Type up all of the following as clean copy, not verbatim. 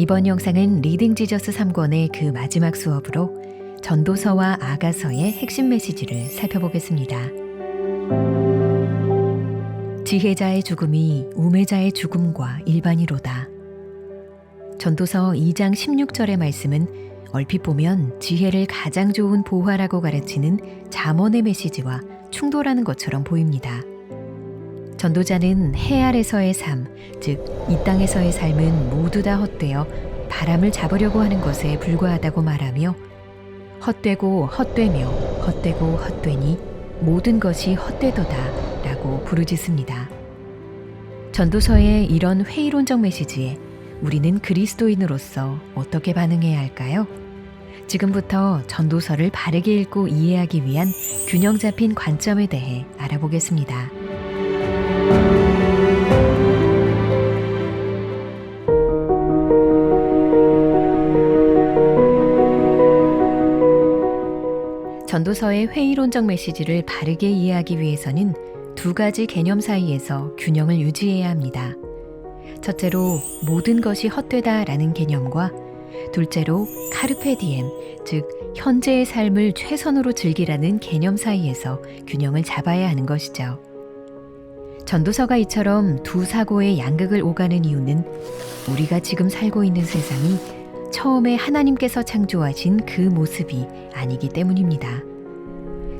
이번 영상은 리딩 지저스 3권의 그 마지막 수업으로 전도서와 아가서의 핵심 메시지를 살펴보겠습니다. 지혜자의 죽음이 우매자의 죽음과 일반이로다. 전도서 2장 16절의 말씀은 얼핏 보면 지혜를 가장 좋은 보화라고 가르치는 잠언의 메시지와 충돌하는 것처럼 보입니다. 전도자는 해 아래서의 삶, 즉 이 땅에서의 삶은 모두 다 헛되어 바람을 잡으려고 하는 것에 불과하다고 말하며 헛되고 헛되며 헛되고 헛되니 모든 것이 헛되도다 라고 부르짖습니다. 전도서의 이런 회의론적 메시지에 우리는 그리스도인으로서 어떻게 반응해야 할까요? 지금부터 전도서를 바르게 읽고 이해하기 위한 균형 잡힌 관점에 대해 알아보겠습니다. 전도서의 회의론적 메시지를 바르게 이해하기 위해서는 두 가지 개념 사이에서 균형을 유지해야 합니다. 첫째로 모든 것이 헛되다라는 개념과 둘째로 카르페 디엠, 즉 현재의 삶을 최선으로 즐기라는 개념 사이에서 균형을 잡아야 하는 것이죠. 전도서가 이처럼 두 사고의 양극을 오가는 이유는 우리가 지금 살고 있는 세상이 처음에 하나님께서 창조하신 그 모습이 아니기 때문입니다.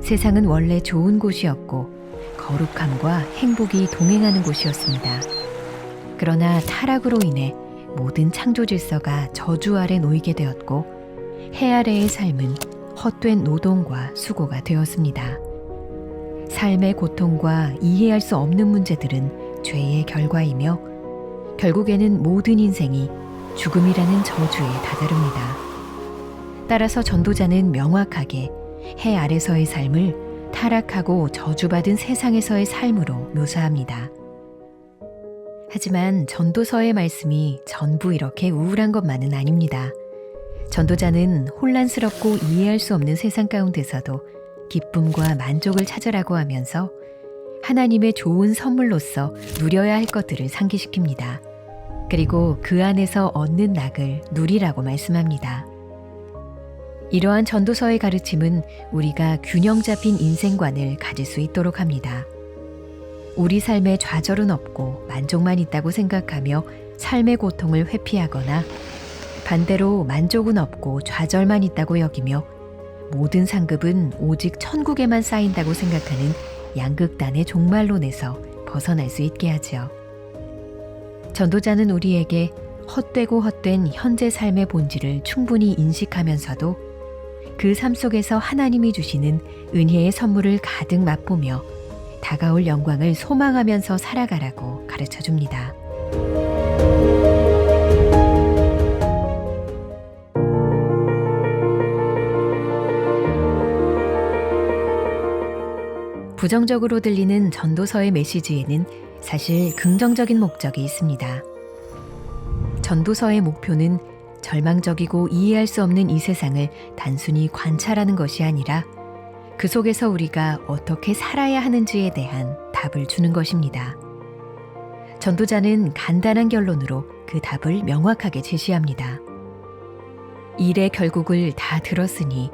세상은 원래 좋은 곳이었고 거룩함과 행복이 동행하는 곳이었습니다. 그러나 타락으로 인해 모든 창조 질서가 저주 아래 놓이게 되었고 해 아래의 삶은 헛된 노동과 수고가 되었습니다. 삶의 고통과 이해할 수 없는 문제들은 죄의 결과이며 결국에는 모든 인생이 죽음이라는 저주에 다다릅니다. 따라서 전도자는 명확하게 해 아래서의 삶을 타락하고 저주받은 세상에서의 삶으로 묘사합니다. 하지만 전도서의 말씀이 전부 이렇게 우울한 것만은 아닙니다. 전도자는 혼란스럽고 이해할 수 없는 세상 가운데서도 기쁨과 만족을 찾으라고 하면서 하나님의 좋은 선물로서 누려야 할 것들을 상기시킵니다. 그리고 그 안에서 얻는 낙을 누리라고 말씀합니다. 이러한 전도서의 가르침은 우리가 균형 잡힌 인생관을 가질 수 있도록 합니다. 우리 삶에 좌절은 없고 만족만 있다고 생각하며 삶의 고통을 회피하거나 반대로 만족은 없고 좌절만 있다고 여기며 모든 상급은 오직 천국에만 쌓인다고 생각하는 양극단의 종말론에서 벗어날 수 있게 하지요. 전도자는 우리에게 헛되고 헛된 현재 삶의 본질을 충분히 인식하면서도 그 삶 속에서 하나님이 주시는 은혜의 선물을 가득 맛보며 다가올 영광을 소망하면서 살아가라고 가르쳐 줍니다. 부정적으로 들리는 전도서의 메시지에는 사실 긍정적인 목적이 있습니다. 전도서의 목표는 절망적이고 이해할 수 없는 이 세상을 단순히 관찰하는 것이 아니라 그 속에서 우리가 어떻게 살아야 하는지에 대한 답을 주는 것입니다. 전도자는 간단한 결론으로 그 답을 명확하게 제시합니다. 일의 결국을 다 들었으니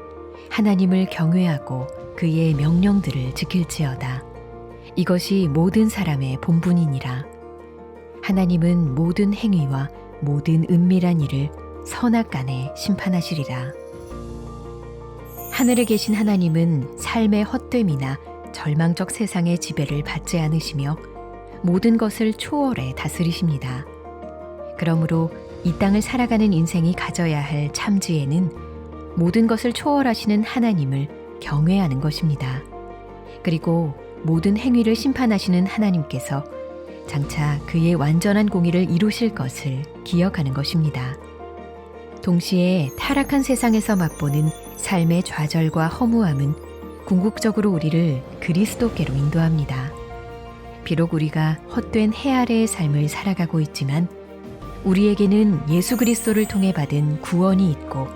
하나님을 경외하고 그의 명령들을 지킬지어다. 이것이 모든 사람의 본분이니라. 하나님은 모든 행위와 모든 은밀한 일을 선악간에 심판하시리라. 하늘에 계신 하나님은 삶의 헛됨이나 절망적 세상의 지배를 받지 않으시며 모든 것을 초월해 다스리십니다. 그러므로 이 땅을 살아가는 인생이 가져야 할 참지혜는 모든 것을 초월하시는 하나님을 경외하는 것입니다. 그리고 모든 행위를 심판하시는 하나님께서 장차 그의 완전한 공의를 이루실 것을 기억하는 것입니다. 동시에 타락한 세상에서 맛보는 삶의 좌절과 허무함은 궁극적으로 우리를 그리스도께로 인도합니다. 비록 우리가 헛된 해 아래의 삶을 살아가고 있지만 우리에게는 예수 그리스도를 통해 받은 구원이 있고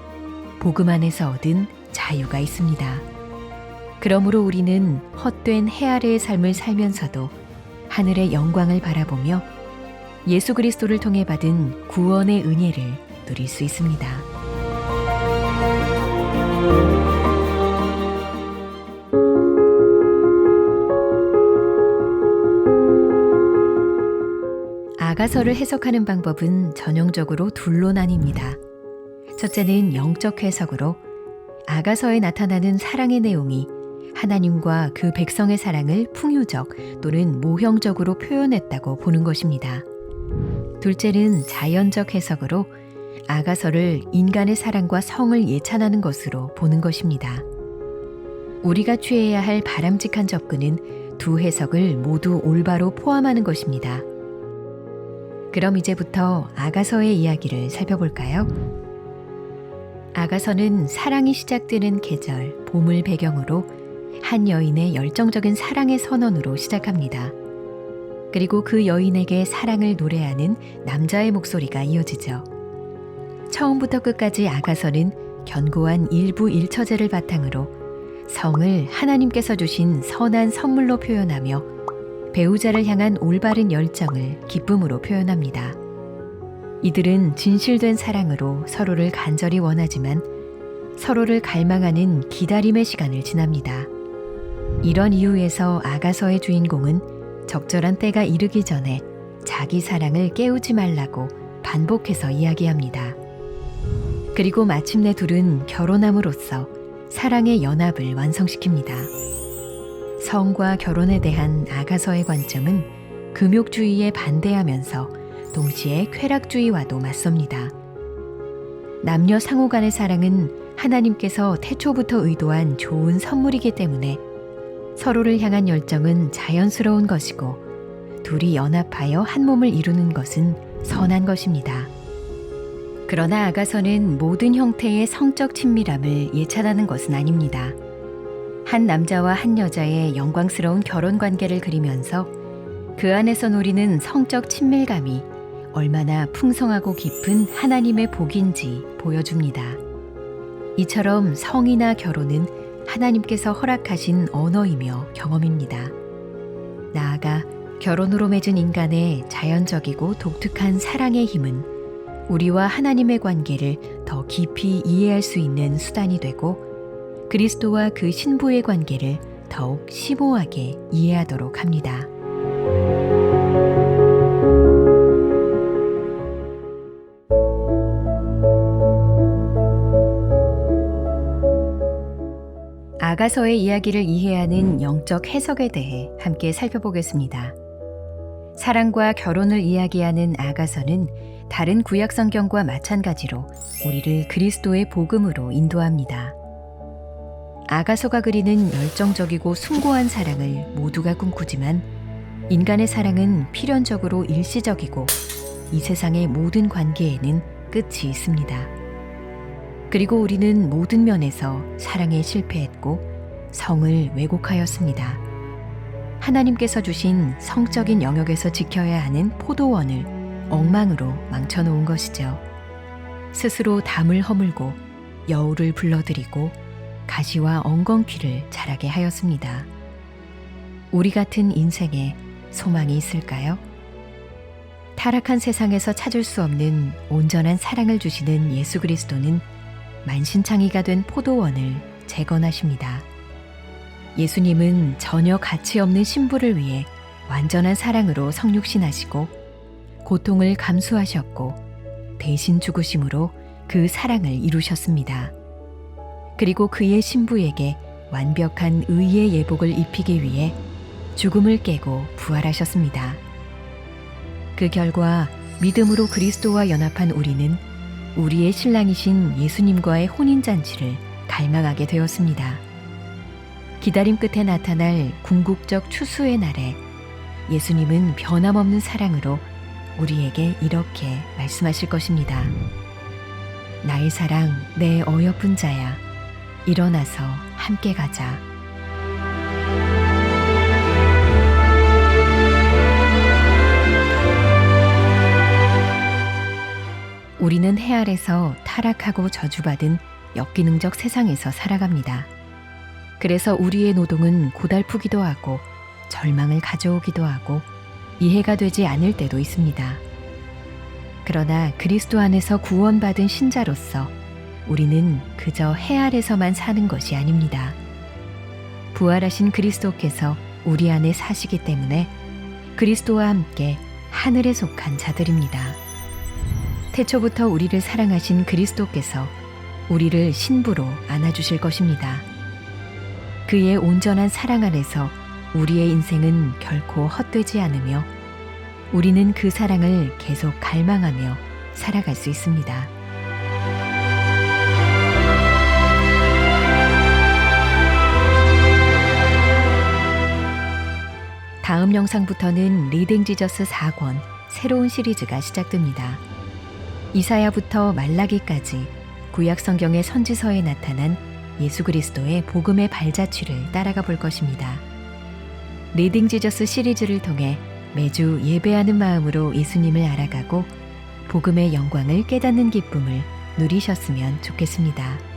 복음 안에서 얻은 자유가 있습니다. 그러므로 우리는 헛된 해 아래의 삶을 살면서도 하늘의 영광을 바라보며 예수 그리스도를 통해 받은 구원의 은혜를 누릴 수 있습니다. 아가서를 해석하는 방법은 전형적으로 둘로 나뉩니다. 첫째는 영적 해석으로 아가서에 나타나는 사랑의 내용이 하나님과 그 백성의 사랑을 풍유적 또는 모형적으로 표현했다고 보는 것입니다. 둘째는 자연적 해석으로 아가서를 인간의 사랑과 성을 예찬하는 것으로 보는 것입니다. 우리가 취해야 할 바람직한 접근은 두 해석을 모두 올바로 포함하는 것입니다. 그럼 이제부터 아가서의 이야기를 살펴볼까요? 아가서는 사랑이 시작되는 계절, 봄을 배경으로 한 여인의 열정적인 사랑의 선언으로 시작합니다. 그리고 그 여인에게 사랑을 노래하는 남자의 목소리가 이어지죠. 처음부터 끝까지 아가서는 견고한 일부 일처제를 바탕으로 성을 하나님께서 주신 선한 선물로 표현하며 배우자를 향한 올바른 열정을 기쁨으로 표현합니다. 이들은 진실된 사랑으로 서로를 간절히 원하지만 서로를 갈망하는 기다림의 시간을 지납니다. 이런 이유에서 아가서의 주인공은 적절한 때가 이르기 전에 자기 사랑을 깨우지 말라고 반복해서 이야기합니다. 그리고 마침내 둘은 결혼함으로써 사랑의 연합을 완성시킵니다. 성과 결혼에 대한 아가서의 관점은 금욕주의에 반대하면서 동시에 쾌락주의와도 맞섭니다. 남녀 상호 간의 사랑은 하나님께서 태초부터 의도한 좋은 선물이기 때문에 서로를 향한 열정은 자연스러운 것이고 둘이 연합하여 한 몸을 이루는 것은 선한 것입니다. 그러나 아가서는 모든 형태의 성적 친밀함을 예찬하는 것은 아닙니다. 한 남자와 한 여자의 영광스러운 결혼 관계를 그리면서 그 안에서 누리는 성적 친밀감이 얼마나 풍성하고 깊은 하나님의 복인지 보여줍니다. 이처럼 성이나 결혼은 하나님께서 허락하신 언어이며 경험입니다. 나아가 결혼으로 맺은 인간의 자연적이고 독특한 사랑의 힘은 우리와 하나님의 관계를 더 깊이 이해할 수 있는 수단이 되고 그리스도와 그 신부의 관계를 더욱 심오하게 이해하도록 합니다. 아가서의 이야기를 이해하는 영적 해석에 대해 함께 살펴보겠습니다. 사랑과 결혼을 이야기하는 아가서는 다른 구약 성경과 마찬가지로 우리를 그리스도의 복음으로 인도합니다. 아가서가 그리는 열정적이고 숭고한 사랑을 모두가 꿈꾸지만 인간의 사랑은 필연적으로 일시적이고 이 세상의 모든 관계에는 끝이 있습니다. 그리고 우리는 모든 면에서 사랑에 실패했고 성을 왜곡하였습니다. 하나님께서 주신 성적인 영역에서 지켜야 하는 포도원을 엉망으로 망쳐놓은 것이죠. 스스로 담을 허물고 여우를 불러들이고 가시와 엉겅퀴를 자라게 하였습니다. 우리 같은 인생에 소망이 있을까요? 타락한 세상에서 찾을 수 없는 온전한 사랑을 주시는 예수 그리스도는 만신창이가 된 포도원을 재건하십니다. 예수님은 전혀 가치 없는 신부를 위해 완전한 사랑으로 성육신하시고 고통을 감수하셨고 대신 죽으심으로 그 사랑을 이루셨습니다. 그리고 그의 신부에게 완벽한 의의 예복을 입히기 위해 죽음을 깨고 부활하셨습니다. 그 결과 믿음으로 그리스도와 연합한 우리는 우리의 신랑이신 예수님과의 혼인잔치를 갈망하게 되었습니다. 기다림 끝에 나타날 궁극적 추수의 날에 예수님은 변함없는 사랑으로 우리에게 이렇게 말씀하실 것입니다. 나의 사랑, 내 어여쁜 자야, 일어나서 함께 가자. 우리는 해 아래서 타락하고 저주받은 역기능적 세상에서 살아갑니다. 그래서 우리의 노동은 고달프기도 하고 절망을 가져오기도 하고 이해가 되지 않을 때도 있습니다. 그러나 그리스도 안에서 구원받은 신자로서 우리는 그저 해 아래서만 사는 것이 아닙니다. 부활하신 그리스도께서 우리 안에 사시기 때문에 그리스도와 함께 하늘에 속한 자들입니다. 태초부터 우리를 사랑하신 그리스도께서 우리를 신부로 안아주실 것입니다. 그의 온전한 사랑 안에서 우리의 인생은 결코 헛되지 않으며 우리는 그 사랑을 계속 갈망하며 살아갈 수 있습니다. 다음 영상부터는 리딩 지저스 4권 새로운 시리즈가 시작됩니다. 이사야부터 말라기까지 구약 성경의 선지서에 나타난 예수 그리스도의 복음의 발자취를 따라가 볼 것입니다. 리딩 지저스 시리즈를 통해 매주 예배하는 마음으로 예수님을 알아가고 복음의 영광을 깨닫는 기쁨을 누리셨으면 좋겠습니다.